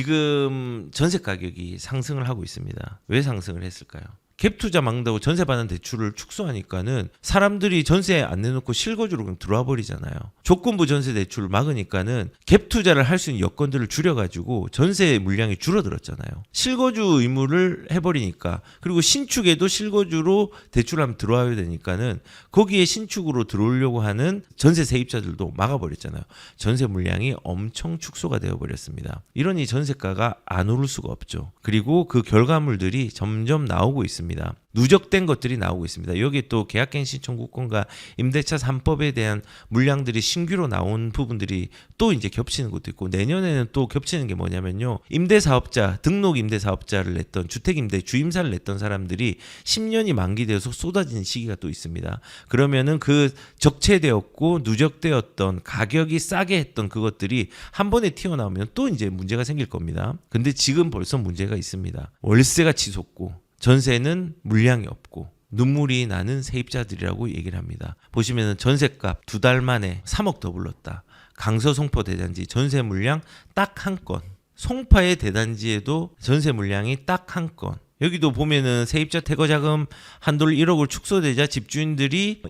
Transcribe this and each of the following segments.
지금 전세 가격이 상승을 하고 있습니다. 왜 상승을 했을까요? 갭 투자 막는다고 전세 받는 대출을 축소하니까는 사람들이 전세 안 내놓고 실거주로 그냥 들어와 버리잖아요. 조건부 전세 대출을 막으니까는 갭 투자를 할 수 있는 여건들을 줄여가지고 전세 물량이 줄어들었잖아요. 실거주 의무를 해버리니까, 그리고 신축에도 실거주로 대출하면 들어와야 되니까는 거기에 신축으로 들어오려고 하는 전세 세입자들도 막아버렸잖아요. 전세 물량이 엄청 축소가 되어버렸습니다. 이러니 전세가가 안 오를 수가 없죠. 그리고 그 결과물들이 점점 나오고 있습니다. 누적된 것들이 나오고 있습니다. 여기 또 계약갱신 청구권과 임대차 3법에 대한 물량들이 신규로 나온 부분들이 또 이제 겹치는 것도 있고, 내년에는 또 겹치는 게 뭐냐면요, 임대사업자, 등록 임대사업자를 냈던, 주택임대 주임사를 냈던 사람들이 10년이 만기되어서 쏟아지는 시기가 또 있습니다. 그러면은 그 적체되었고 누적되었던 가격이 싸게 했던 그것들이 한 번에 튀어나오면 또 이제 문제가 생길 겁니다. 근데 지금 벌써 문제가 있습니다. 월세가 치솟고 전세는 물량이 없고 눈물이 나는 세입자들이라고 얘기를 합니다. 보시면은 전세값 2달 만에 3억 더 불렀다. 강서 송파 대단지 전세 물량 딱 한 건. 송파의 대단지에도 전세 물량이 딱 한 건. 여기도 보면은 세입자 퇴거자금 한도를 1억을 축소되자 집주인들이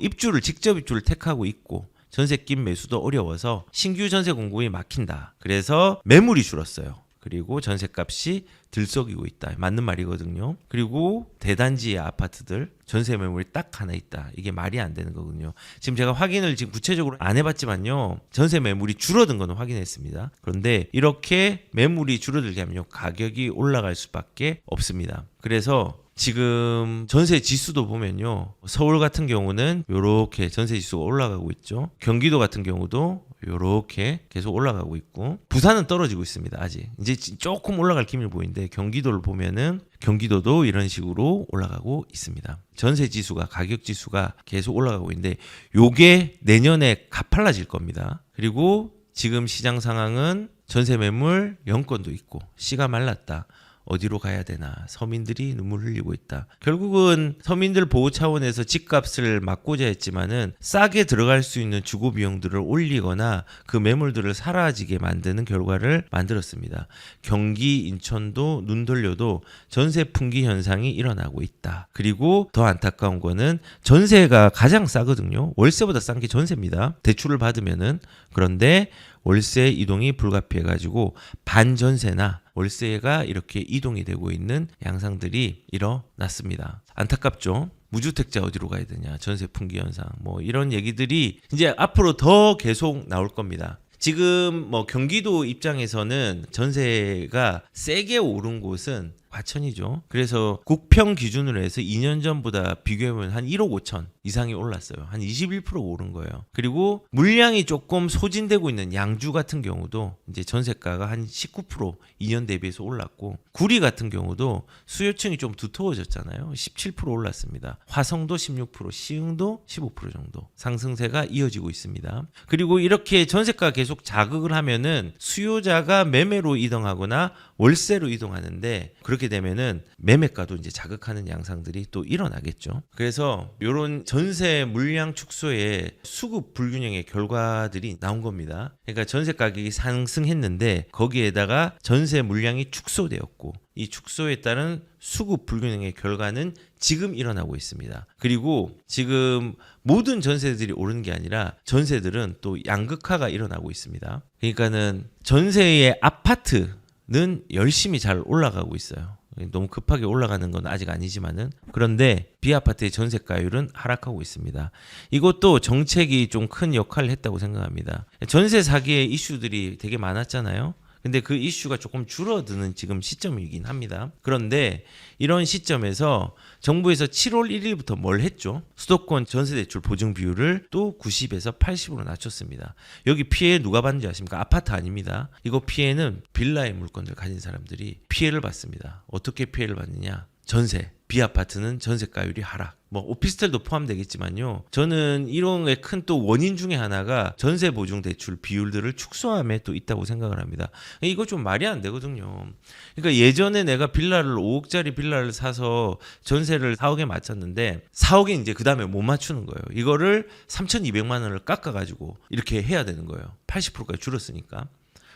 직접 입주를 택하고 있고, 전세 낀 매수도 어려워서 신규 전세 공급이 막힌다. 그래서 매물이 줄었어요. 그리고 전세값이 들썩이고 있다. 맞는 말이거든요. 그리고 대단지의 아파트들 전세 매물이 딱 하나 있다. 이게 말이 안 되는 거거든요. 지금 제가 확인을 지금 구체적으로 안 해봤지만요, 전세 매물이 줄어든 거는 확인했습니다. 그런데 이렇게 매물이 줄어들게 하면요, 가격이 올라갈 수밖에 없습니다. 그래서 지금 전세 지수도 보면요, 서울 같은 경우는 이렇게 전세 지수가 올라가고 있죠. 경기도 같은 경우도 이렇게 계속 올라가고 있고, 부산은 떨어지고 있습니다. 아직 이제 조금 올라갈 기미를 보이는데, 경기도를 보면은 경기도도 이런 식으로 올라가고 있습니다. 전세 지수가, 가격 지수가 계속 올라가고 있는데 요게 내년에 가팔라질 겁니다. 그리고 지금 시장 상황은 전세 매물 영건도 있고 씨가 말랐다. 어디로 가야 되나, 서민들이 눈물 흘리고 있다. 결국은 서민들 보호 차원에서 집값을 막고자 했지만은 싸게 들어갈 수 있는 주거 비용들을 올리거나 그 매물들을 사라지게 만드는 결과를 만들었습니다. 경기, 인천도 눈 돌려도 전세 풍기 현상이 일어나고 있다. 그리고 더 안타까운 거는 전세가 가장 싸거든요. 월세보다 싼 게 전세입니다. 대출을 받으면은. 그런데 월세 이동이 불가피해가지고 반전세나 월세가 이렇게 이동이 되고 있는 양상들이 일어났습니다. 안타깝죠. 무주택자 어디로 가야 되냐, 전세 풍기 현상, 뭐 이런 얘기들이 이제 앞으로 더 계속 나올 겁니다. 지금 뭐 경기도 입장에서는 전세가 세게 오른 곳은 과천이죠. 그래서 국평 기준으로 해서 2년 전보다 비교해보면 한 1억 5천 이상이 올랐어요. 한 21% 오른 거예요. 그리고 물량이 조금 소진되고 있는 양주 같은 경우도 이제 전세가가 한 19% 2년 대비해서 올랐고, 구리 같은 경우도 수요층이 좀 두터워졌잖아요. 17% 올랐습니다. 화성도 16%, 시흥도 15% 정도 상승세가 이어지고 있습니다. 그리고 이렇게 전세가 계속 자극을 하면은 수요자가 매매로 이동하거나 월세로 이동하는데, 그렇게 되면은 매매가도 이제 자극하는 양상들이 또 일어나겠죠. 그래서 이런 전세 물량 축소에 수급 불균형의 결과들이 나온 겁니다. 그러니까 전세 가격이 상승했는데 거기에다가 전세 물량이 축소되었고, 이 축소에 따른 수급 불균형의 결과는 지금 일어나고 있습니다. 그리고 지금 모든 전세들이 오르는 게 아니라 전세들은 또 양극화가 일어나고 있습니다. 그러니까는 전세의 아파트는 열심히 잘 올라가고 있어요. 너무 급하게 올라가는 건 아직 아니지만은, 그런데 비아파트의 전세가율은 하락하고 있습니다. 이것도 정책이 좀 큰 역할을 했다고 생각합니다. 전세 사기의 이슈들이 되게 많았잖아요. 근데 그 이슈가 조금 줄어드는 지금 시점이긴 합니다. 그런데 이런 시점에서 정부에서 7월 1일부터 뭘 했죠? 수도권 전세대출 보증 비율을 또 90에서 80으로 낮췄습니다. 여기 피해 누가 받는지 아십니까? 아파트 아닙니다. 이거 피해는 빌라의 물건들 가진 사람들이 피해를 받습니다. 어떻게 피해를 받느냐? 전세, 비아파트는 전세가율이 하락. 뭐 오피스텔도 포함되겠지만요. 저는 이런 게 큰 또 원인 중에 하나가 전세 보증 대출 비율들을 축소함에 또 있다고 생각을 합니다. 이거 좀 말이 안 되거든요. 그러니까 예전에 내가 빌라를 5억짜리 빌라를 사서 전세를 4억에 맞췄는데 4억에 이제 그다음에 못 맞추는 거예요. 이거를 3,200만 원을 깎아 가지고 이렇게 해야 되는 거예요. 80%까지 줄었으니까.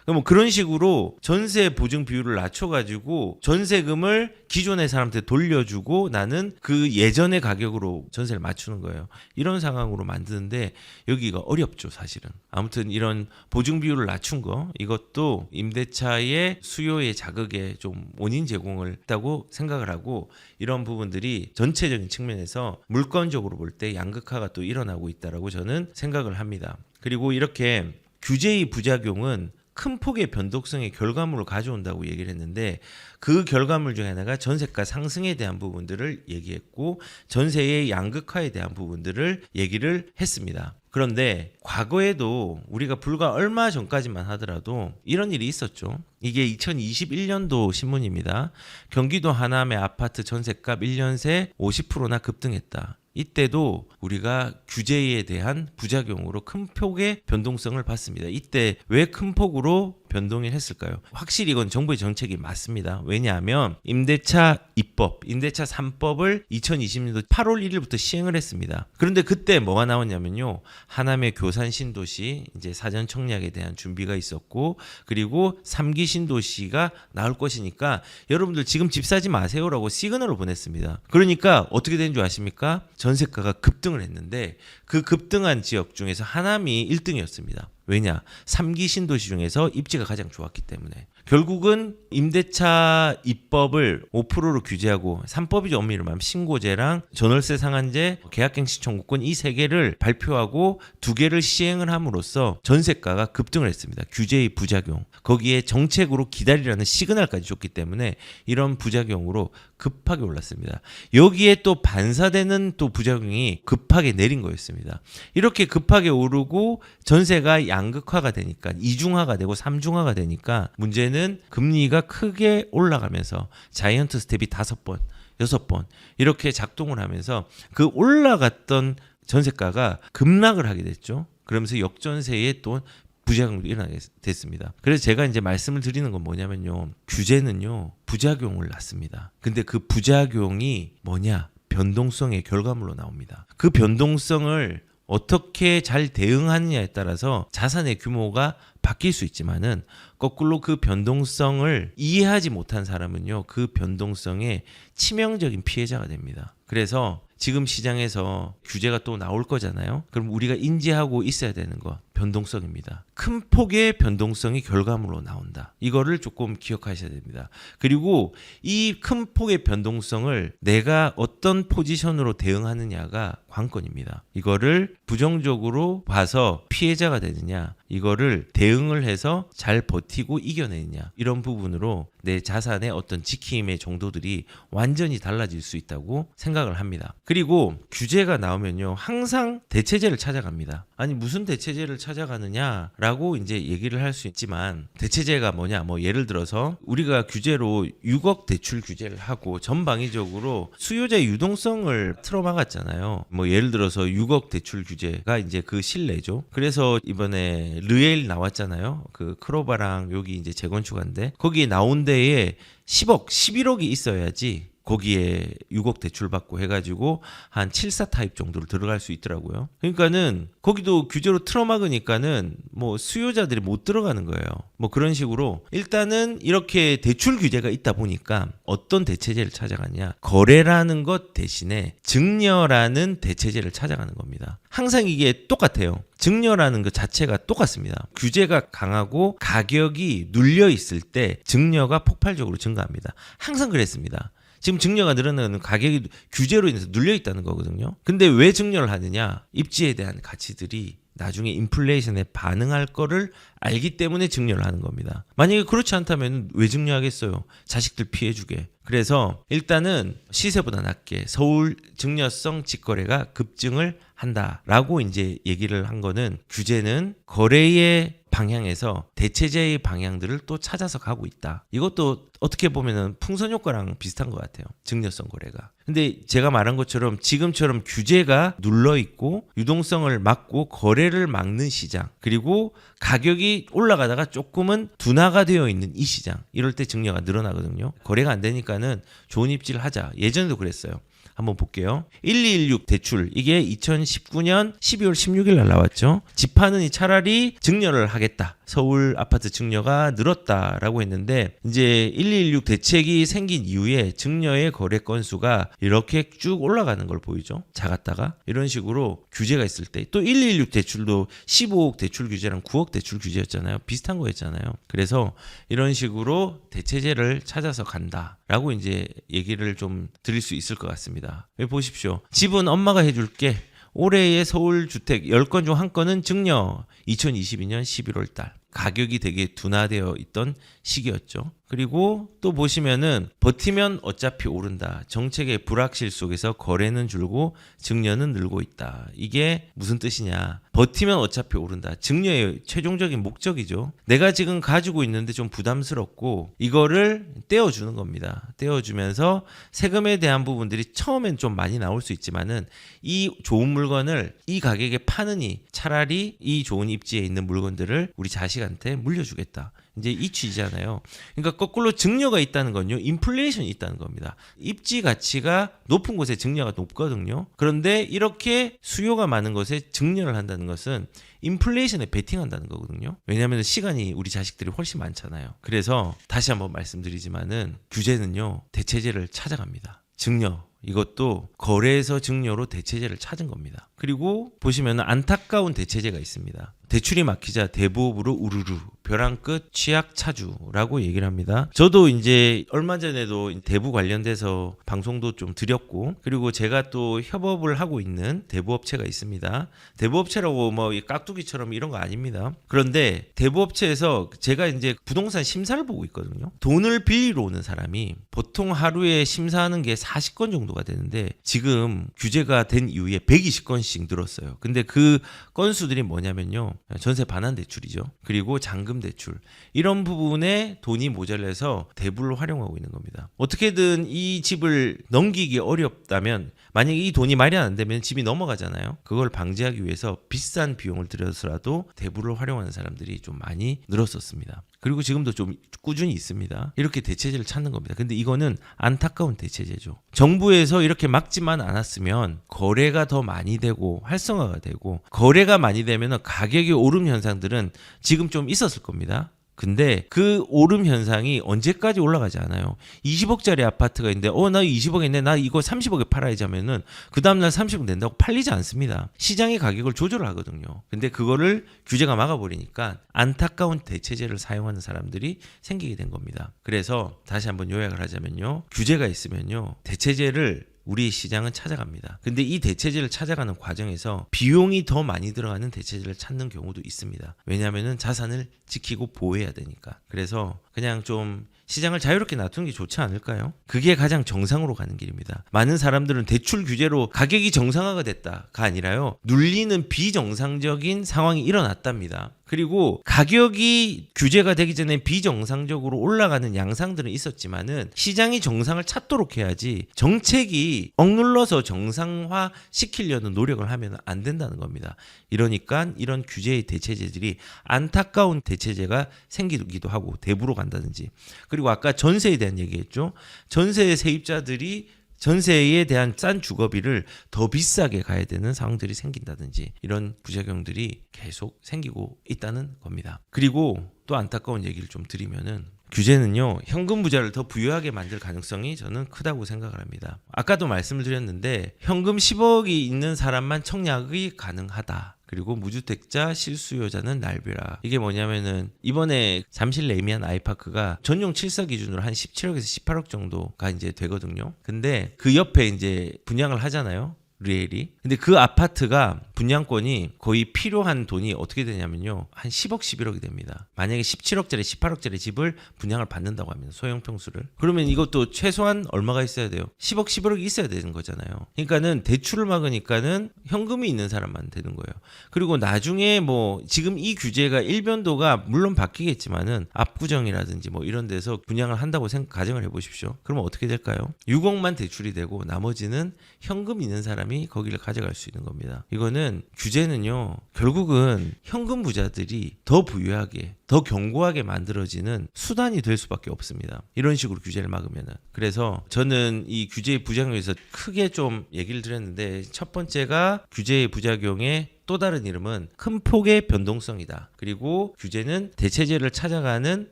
그럼 그런 식으로 전세 보증 비율을 낮춰가지고 전세금을 기존의 사람한테 돌려주고 나는 그 예전의 가격으로 전세를 맞추는 거예요. 이런 상황으로 만드는데 여기가 어렵죠, 사실은. 아무튼 이런 보증 비율을 낮춘 거, 이것도 임대차의 수요의 자극에 좀 원인 제공을 했다고 생각을 하고, 이런 부분들이 전체적인 측면에서 물건적으로 볼 때 양극화가 또 일어나고 있다라고 저는 생각을 합니다. 그리고 이렇게 규제의 부작용은 큰 폭의 변동성의 결과물을 가져온다고 얘기를 했는데, 그 결과물 중에 하나가 전세가 상승에 대한 부분들을 얘기했고 전세의 양극화에 대한 부분들을 얘기를 했습니다. 그런데 과거에도 우리가 불과 얼마 전까지만 하더라도 이런 일이 있었죠. 이게 2021년도 신문입니다. 경기도 하남의 아파트 전세값 1년 새 50%나 급등했다. 이때도 우리가 규제에 대한 부작용으로 큰 폭의 변동성을 봤습니다. 이때 왜 큰 폭으로 변동을 했을까요? 확실히 이건 정부의 정책이 맞습니다. 왜냐하면 임대차 2법, 임대차 3법을 2020년도 8월 1일부터 시행을 했습니다. 그런데 그때 뭐가 나왔냐면요. 하남의 교산 신도시 이제 사전 청약에 대한 준비가 있었고, 그리고 3기 신도시가 나올 것이니까 여러분들 지금 집 사지 마세요라고 시그널을 보냈습니다. 그러니까 어떻게 된 줄 아십니까? 전세가가 급등을 했는데 그 급등한 지역 중에서 하남이 1등이었습니다. 왜냐? 3기 신도시 중에서 입지가 가장 좋았기 때문에. 결국은 임대차 2법을 5%로 규제하고 3법이죠. 엄밀히 말하면 신고제랑 전월세 상한제, 계약갱신 청구권 이 3개를 발표하고 2개를 시행을 함으로써 전세가가 급등을 했습니다. 규제의 부작용. 거기에 정책으로 기다리라는 시그널까지 줬기 때문에 이런 부작용으로 급하게 올랐습니다. 여기에 또 반사되는 또 부작용이 급하게 내린 거였습니다. 이렇게 급하게 오르고 전세가 양극화가 되니까, 이중화가 되고 삼중화가 되니까 문제는 금리가 크게 올라가면서 자이언트 스텝이 5번, 6번 이렇게 작동을 하면서 그 올라갔던 전세가가 급락을 하게 됐죠. 그러면서 역전세에 또 부작용도 일어나게 됐습니다. 그래서 제가 이제 말씀을 드리는 건 뭐냐면요. 규제는요, 부작용을 낳습니다. 근데 그 부작용이 뭐냐? 변동성의 결과물로 나옵니다. 그 변동성을 어떻게 잘 대응하느냐에 따라서 자산의 규모가 바뀔 수 있지만은 거꾸로 그 변동성을 이해하지 못한 사람은요, 그 변동성에 치명적인 피해자가 됩니다. 그래서 지금 시장에서 규제가 또 나올 거잖아요. 그럼 우리가 인지하고 있어야 되는 거 변동성입니다. 큰 폭의 변동성이 결과물로 나온다. 이거를 조금 기억하셔야 됩니다. 그리고 이 큰 폭의 변동성을 내가 어떤 포지션으로 대응하느냐가 관건입니다. 이거를 부정적으로 봐서 피해자가 되느냐, 이거를 대응을 해서 잘 버티고 이겨내느냐, 이런 부분으로 내 자산의 어떤 지킴의 정도들이 완전히 달라질 수 있다고 생각을 합니다. 그리고 규제가 나오면요, 항상 대체제를 찾아갑니다. 아니 무슨 대체제를 찾아가느냐라고 이제 얘기를 할 수 있지만, 대체제가 뭐냐, 뭐 예를 들어서 우리가 규제로 6억 대출 규제를 하고 전방위적으로 수요자의 유동성을 틀어막았잖아요. 뭐 예를 들어서 6억 대출 규제가 이제 그 실내죠. 그래서 이번에 르에일 나왔잖아요. 그 크로바랑 여기 이제 재건축한데 거기에 나온 데에 10억, 11억이 있어야지 거기에 6억 대출 받고 해가지고 한 7사 타입 정도로 들어갈 수 있더라고요. 그러니까는 거기도 규제로 틀어막으니까는 뭐 수요자들이 못 들어가는 거예요. 뭐 그런 식으로 일단은 이렇게 대출 규제가 있다 보니까 어떤 대체제를 찾아가냐, 거래라는 것 대신에 증여라는 대체제를 찾아가는 겁니다. 항상 이게 똑같아요. 증여라는 것 자체가 똑같습니다. 규제가 강하고 가격이 눌려 있을 때 증여가 폭발적으로 증가합니다. 항상 그랬습니다. 지금 증여가 늘어나는 가격이 규제로 인해서 눌려 있다는 거거든요. 근데 왜 증여를 하느냐? 입지에 대한 가치들이 나중에 인플레이션에 반응할 거를 알기 때문에 증여를 하는 겁니다. 만약에 그렇지 않다면 왜 증여하겠어요? 자식들 피해주게. 그래서 일단은 시세보다 낮게 서울 증여성 직거래가 급증을 한다라고 이제 얘기를 한 거는, 규제는 거래의 방향에서 대체제의 방향들을 또 찾아서 가고 있다. 이것도 어떻게 보면은 풍선 효과랑 비슷한 것 같아요. 증여성 거래가. 근데 제가 말한 것처럼 지금처럼 규제가 눌러 있고 유동성을 막고 거래를 막는 시장, 그리고 가격이 올라가다가 조금은 둔화가 되어 있는 이 시장, 이럴 때 증여가 늘어나거든요. 거래가 안 되니까는 좋은 입지를 하자. 예전에도 그랬어요. 한번 볼게요. 1216 대출, 이게 2019년 12월 16일 날 나왔죠. 집 파느니 차라리 증여를 하겠다. 서울 아파트 증여가 늘었다라고 했는데 이제 1216 대책이 생긴 이후에 증여의 거래 건수가 이렇게 쭉 올라가는 걸 보이죠. 작았다가 이런 식으로 규제가 있을 때 또 1216 대출도 15억 대출 규제랑 9억 대출 규제였잖아요. 비슷한 거였잖아요. 그래서 이런 식으로 대체제를 찾아서 간다라고 이제 얘기를 좀 드릴 수 있을 것 같습니다. 여기 보십시오. 집은 엄마가 해줄게. 올해의 서울 주택 10건 중 1건은 증여 2022년 11월 달. 가격이 되게 둔화되어 있던 시기였죠. 그리고 또 보시면은 버티면 어차피 오른다. 정책의 불확실 속에서 거래는 줄고 증여는 늘고 있다. 이게 무슨 뜻이냐? 버티면 어차피 오른다. 증여의 최종적인 목적이죠. 내가 지금 가지고 있는데 좀 부담스럽고 이거를 떼어주는 겁니다. 떼어주면서 세금에 대한 부분들이 처음엔 좀 많이 나올 수 있지만은 이 좋은 물건을 이 가격에 파느니 차라리 이 좋은 입지에 있는 물건들을 우리 자식한테 물려주겠다. 이제 이 취지잖아요. 그러니까 거꾸로 증여가 있다는 건요, 인플레이션이 있다는 겁니다. 입지 가치가 높은 곳에 증여가 높거든요. 그런데 이렇게 수요가 많은 곳에 증여를 한다는 것은 인플레이션에 베팅한다는 거거든요. 왜냐하면 시간이 우리 자식들이 훨씬 많잖아요. 그래서 다시 한번 말씀드리지만은 규제는요, 대체제를 찾아갑니다. 증여. 이것도 거래에서 증여로 대체제를 찾은 겁니다. 그리고 보시면 안타까운 대체제가 있습니다. 대출이 막히자 대부업으로 우르르 벼랑 끝 취약 차주라고 얘기를 합니다. 저도 이제 얼마 전에도 대부 관련돼서 방송도 좀 드렸고, 그리고 제가 또 협업을 하고 있는 대부업체가 있습니다. 대부업체라고 뭐 깍두기처럼 이런 거 아닙니다. 그런데 대부업체에서 제가 이제 부동산 심사를 보고 있거든요. 돈을 빌리러 오는 사람이 보통 하루에 심사하는 게 40건 정도가 되는데 지금 규제가 된 이후에 120건씩 늘었어요. 근데 그 건수들이 뭐냐면요, 전세 반환 대출이죠. 그리고 잔금 대출, 이런 부분에 돈이 모자라서 대부를 활용하고 있는 겁니다. 어떻게든 이 집을 넘기기 어렵다면, 만약에 이 돈이 마련 안 되면 집이 넘어가잖아요. 그걸 방지하기 위해서 비싼 비용을 들여서라도 대부를 활용하는 사람들이 좀 많이 늘었었습니다. 그리고 지금도 좀 꾸준히 있습니다. 이렇게 대체제를 찾는 겁니다. 근데 이거는 안타까운 대체제죠. 정부에서 이렇게 막지만 않았으면 거래가 더 많이 되고 활성화가 되고, 거래가 많이 되면 가격이 오름 현상들은 지금 좀 있었을 겁니다. 근데 그 오름 현상이 언제까지 올라가지 않아요. 20억짜리 아파트가 있는데 나 20억에 있네, 나 이거 30억에 팔아야지 하면은 그 다음날 30억 낸다고 팔리지 않습니다. 시장의 가격을 조절을 하거든요. 근데 그거를 규제가 막아버리니까 안타까운 대체제를 사용하는 사람들이 생기게 된 겁니다. 그래서 다시 한번 요약을 하자면요, 규제가 있으면요 대체제를 우리 시장은 찾아갑니다. 근데 이 대체제를 찾아가는 과정에서 비용이 더 많이 들어가는 대체제를 찾는 경우도 있습니다. 왜냐하면 자산을 지키고 보호해야 되니까. 그래서 그냥 좀 시장을 자유롭게 놔두는 게 좋지 않을까요? 그게 가장 정상으로 가는 길입니다. 많은 사람들은 대출 규제로 가격이 정상화가 됐다가 아니라요, 눌리는 비정상적인 상황이 일어났답니다. 그리고 가격이 규제가 되기 전에 비정상적으로 올라가는 양상들은 있었지만은 시장이 정상을 찾도록 해야지, 정책이 억눌러서 정상화 시키려는 노력을 하면 안 된다는 겁니다. 이러니까 이런 규제의 대체제들이 안타까운 대체제가 생기기도 하고 대부로 간다든지, 그리고 아까 전세에 대한 얘기했죠. 전세 세입자들이 전세에 대한 싼 주거비를 더 비싸게 가야 되는 상황들이 생긴다든지, 이런 부작용들이 계속 생기고 있다는 겁니다. 그리고 또 안타까운 얘기를 좀 드리면은, 규제는요 현금 부자를 더 부유하게 만들 가능성이 저는 크다고 생각을 합니다. 아까도 말씀을 드렸는데 현금 10억이 있는 사람만 청약이 가능하다. 그리고 무주택자 실수요자는 날벼라. 이게 뭐냐면은 이번에 잠실 레미안 아이파크가 전용 7사 기준으로 한 17억에서 18억 정도가 이제 되거든요. 근데 그 옆에 이제 분양을 하잖아요, 리엘이. 근데 그 아파트가 분양권이 거의 필요한 돈이 어떻게 되냐면요, 한 10억 11억이 됩니다. 만약에 17억짜리 18억짜리 집을 분양을 받는다고 하면, 소형 평수를, 그러면 이것도 최소한 얼마가 있어야 돼요? 10억 11억이 있어야 되는 거잖아요. 그러니까는 대출을 막으니까는 현금이 있는 사람만 되는 거예요. 그리고 나중에 뭐 지금 이 규제가 일변도가 물론 바뀌겠지만은 압구정이라든지 뭐 이런 데서 분양을 한다고 가정을 해보십시오. 그러면 어떻게 될까요? 6억만 대출이 되고 나머지는 현금 있는 사람이 거기를 가져갈 수 있는 겁니다. 이거는 규제는요 결국은 현금 부자들이 더 부유하게, 더 견고하게 만들어지는 수단이 될 수밖에 없습니다. 이런 식으로 규제를 막으면은. 그래서 저는 이 규제의 부작용에서 크게 좀 얘기를 드렸는데, 첫 번째가 규제의 부작용에 또 다른 이름은 큰 폭의 변동성이다. 그리고 규제는 대체제를 찾아가는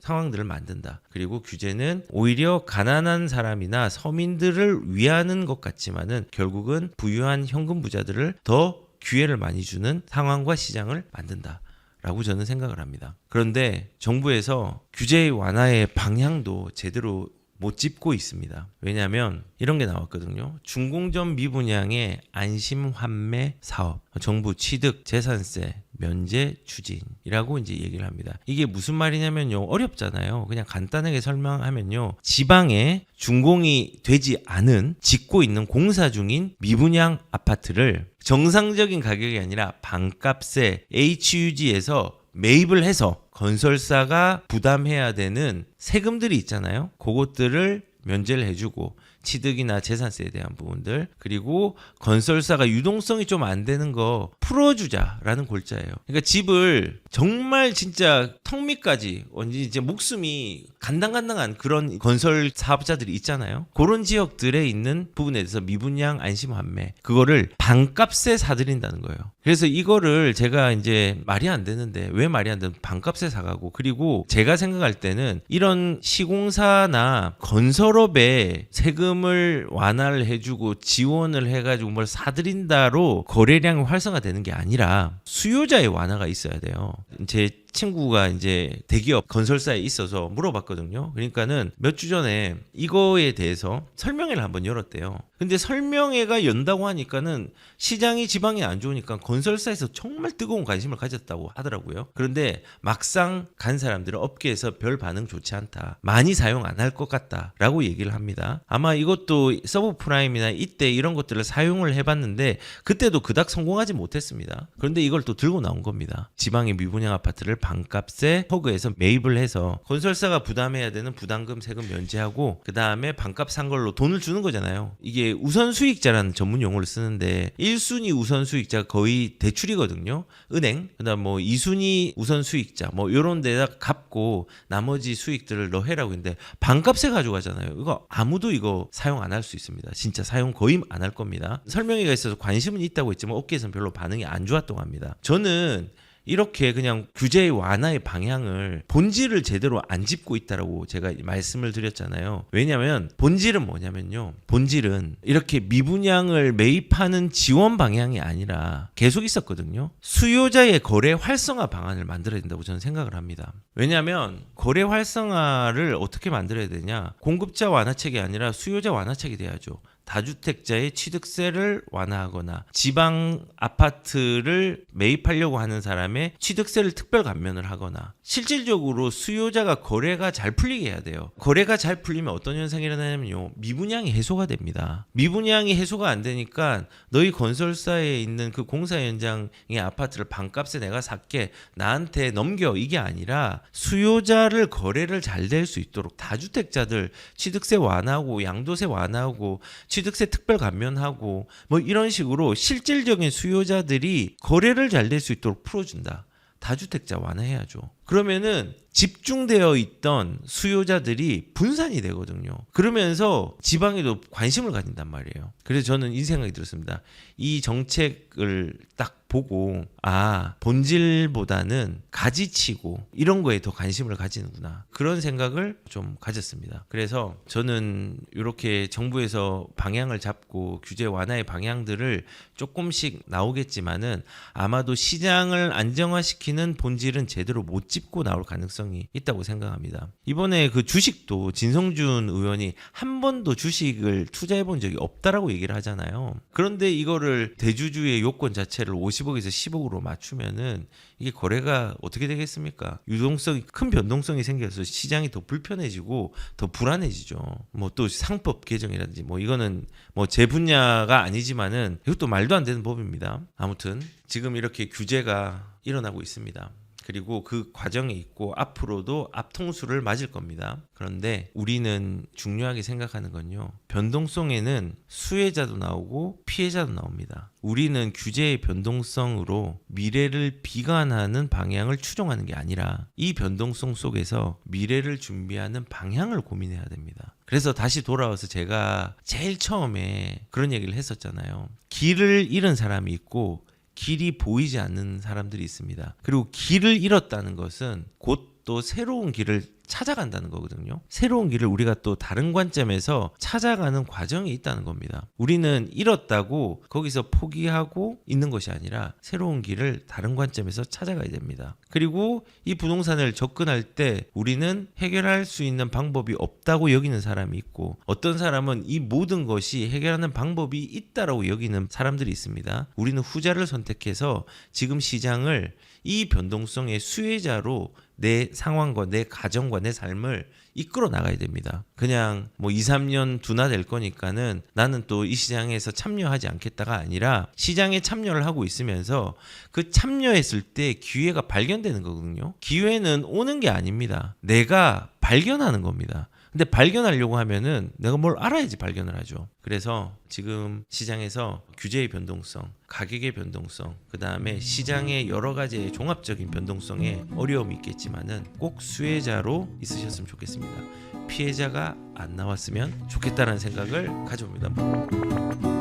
상황들을 만든다. 그리고 규제는 오히려 가난한 사람이나 서민들을 위하는 것 같지만은 결국은 부유한 현금 부자들을 더 기회를 많이 주는 상황과 시장을 만든다. 라고 저는 생각을 합니다. 그런데 정부에서 규제 완화의 방향도 제대로 못 짚고 있습니다. 왜냐하면 이런 게 나왔거든요. 중공점 미분양의 안심 환매 사업, 정부 취득 재산세 면제 추진이라고 이제 얘기를 합니다. 이게 무슨 말이냐면요, 어렵잖아요. 그냥 간단하게 설명하면요, 지방에 준공이 되지 않은 짓고 있는 공사 중인 미분양 아파트를 정상적인 가격이 아니라 반값에 HUG에서 매입을 해서 건설사가 부담해야 되는 세금들이 있잖아요. 그것들을 면제를 해주고 취득이나 재산세에 대한 부분들, 그리고 건설사가 유동성이 좀 안 되는 거 풀어주자라는 골자예요. 그러니까 집을 정말 진짜 턱 밑까지 이제 목숨이 간당간당한 그런 건설 사업자들이 있잖아요. 그런 지역들에 있는 부분에 대해서 미분양 안심 환매, 그거를 반값에 사들인다는 거예요. 그래서 이거를 제가 이제 말이 안 되는데, 왜 말이 안 되는, 반값에 사가고, 그리고 제가 생각할 때는 이런 시공사나 건설업에 세금을 완화를 해주고 지원을 해가지고 뭘 사들인다로 거래량이 활성화되는 게 아니라 수요자의 완화가 있어야 돼요. 제 친구가 이제 대기업 건설사에 있어서 물어봤거든요. 그러니까는 몇 주 전에 이거에 대해서 설명회를 한번 열었대요. 근데 설명회가 연다고 하니까는 시장이 지방이 안 좋으니까 건설사에서 정말 뜨거운 관심을 가졌다고 하더라고요. 그런데 막상 간 사람들은 업계에서 별 반응 좋지 않다, 많이 사용 안 할 것 같다라고 얘기를 합니다. 아마 이것도 서브프라임이나 이때 이런 것들을 사용을 해봤는데 그때도 그닥 성공하지 못했습니다. 그런데 이걸 또 들고 나온 겁니다. 지방의 미분양 아파트를 반값에 허그에서 매입을 해서 건설사가 부담해야 되는 부담금 세금 면제하고, 그 다음에 반값 산 걸로 돈을 주는 거잖아요. 이게 우선 수익자라는 전문 용어를 쓰는데 1순위 우선 수익자가 거의 대출이거든요. 은행. 그다음 뭐 2순위 우선 수익자 뭐 이런 데다 갚고 나머지 수익들을 너 해라고 했는데 반값에 가져가잖아요. 이거 아무도 이거 사용 안 할 수 있습니다. 진짜 사용 거의 안 할 겁니다. 설명회가 있어서 관심은 있다고 했지만 업계에서는 별로 반응이 안 좋았다고 합니다. 저는 이렇게 그냥 규제 완화의 방향을, 본질을 제대로 안 짚고 있다라고 제가 말씀을 드렸잖아요. 왜냐하면 본질은 뭐냐면요, 본질은 이렇게 미분양을 매입하는 지원 방향이 아니라 계속 있었거든요. 수요자의 거래 활성화 방안을 만들어야 된다고 저는 생각을 합니다. 왜냐하면 거래 활성화를 어떻게 만들어야 되냐, 공급자 완화책이 아니라 수요자 완화책이 돼야죠. 다주택자의 취득세를 완화하거나 지방 아파트를 매입하려고 하는 사람의 취득세를 특별 감면을 하거나, 실질적으로 수요자가 거래가 잘 풀리게 해야 돼요. 거래가 잘 풀리면 어떤 현상이 일어나냐면요, 미분양이 해소가 됩니다. 미분양이 해소가 안 되니까 너희 건설사에 있는 그 공사 현장의 아파트를 반값에 내가 살게, 나한테 넘겨, 이게 아니라 수요자를 거래를 잘 될 수 있도록 다주택자들 취득세 완화하고 양도세 완화하고 취득세 특별 감면하고 뭐 이런 식으로 실질적인 수요자들이 거래를 잘 될 수 있도록 풀어준다. 다주택자 완화해야죠. 그러면은 집중되어 있던 수요자들이 분산이 되거든요. 그러면서 지방에도 관심을 가진단 말이에요. 그래서 저는 이 생각이 들었습니다. 이 정책을 딱 보고, 아, 본질보다는 가지치고 이런 거에 더 관심을 가지는구나, 그런 생각을 좀 가졌습니다. 그래서 저는 이렇게 정부에서 방향을 잡고 규제 완화의 방향들을 조금씩 나오겠지만은 아마도 시장을 안정화시키는 본질은 제대로 못 짚고 나올 가능성이 있다고 생각합니다. 이번에 그 주식도 진성준 의원이 한 번도 주식을 투자해 본 적이 없다라고 얘기를 하잖아요. 그런데 이거를 대주주의 요건 자체를 50억에서 10억으로 맞추면은 이게 거래가 어떻게 되겠습니까? 유동성이, 큰 변동성이 생겨서 시장이 더 불편해지고 더 불안해지죠. 뭐 또 상법 개정이라든지 뭐 이거는 뭐 제 분야가 아니지만은 이것도 말도 안 되는 법입니다. 아무튼 지금 이렇게 규제가 일어나고 있습니다. 그리고 그 과정에 있고 앞으로도 앞통수를 맞을 겁니다. 그런데 우리는 중요하게 생각하는 건요, 변동성에는 수혜자도 나오고 피해자도 나옵니다. 우리는 규제의 변동성으로 미래를 비관하는 방향을 추종하는 게 아니라 이 변동성 속에서 미래를 준비하는 방향을 고민해야 됩니다. 그래서 다시 돌아와서 제가 제일 처음에 그런 얘기를 했었잖아요. 길을 잃은 사람이 있고 길이 보이지 않는 사람들이 있습니다. 그리고 길을 잃었다는 것은 곧 또 새로운 길을 찾아간다는 거거든요. 새로운 길을 우리가 또 다른 관점에서 찾아가는 과정이 있다는 겁니다. 우리는 잃었다고 거기서 포기하고 있는 것이 아니라 새로운 길을 다른 관점에서 찾아가야 됩니다. 그리고 이 부동산을 접근할 때 우리는 해결할 수 있는 방법이 없다고 여기는 사람이 있고, 어떤 사람은 이 모든 것이 해결하는 방법이 있다라고 여기는 사람들이 있습니다. 우리는 후자를 선택해서 지금 시장을 이 변동성의 수혜자로 내 상황과 내 가정과 내 삶을 이끌어 나가야 됩니다. 그냥 뭐 2, 3년 둔화될 거니까는 나는 또 이 시장에서 참여하지 않겠다가 아니라 시장에 참여를 하고 있으면서 그 참여했을 때 기회가 발견되는 거거든요. 기회는 오는 게 아닙니다. 내가 발견하는 겁니다. 근데 발견하려고 하면은 내가 뭘 알아야지 발견을 하죠. 그래서 지금 시장에서 규제의 변동성, 가격의 변동성, 그 다음에 시장의 여러 가지의 종합적인 변동성에 어려움이 있겠지만은 꼭 수혜자로 있으셨으면 좋겠습니다. 피해자가 안 나왔으면 좋겠다는 생각을 가져옵니다.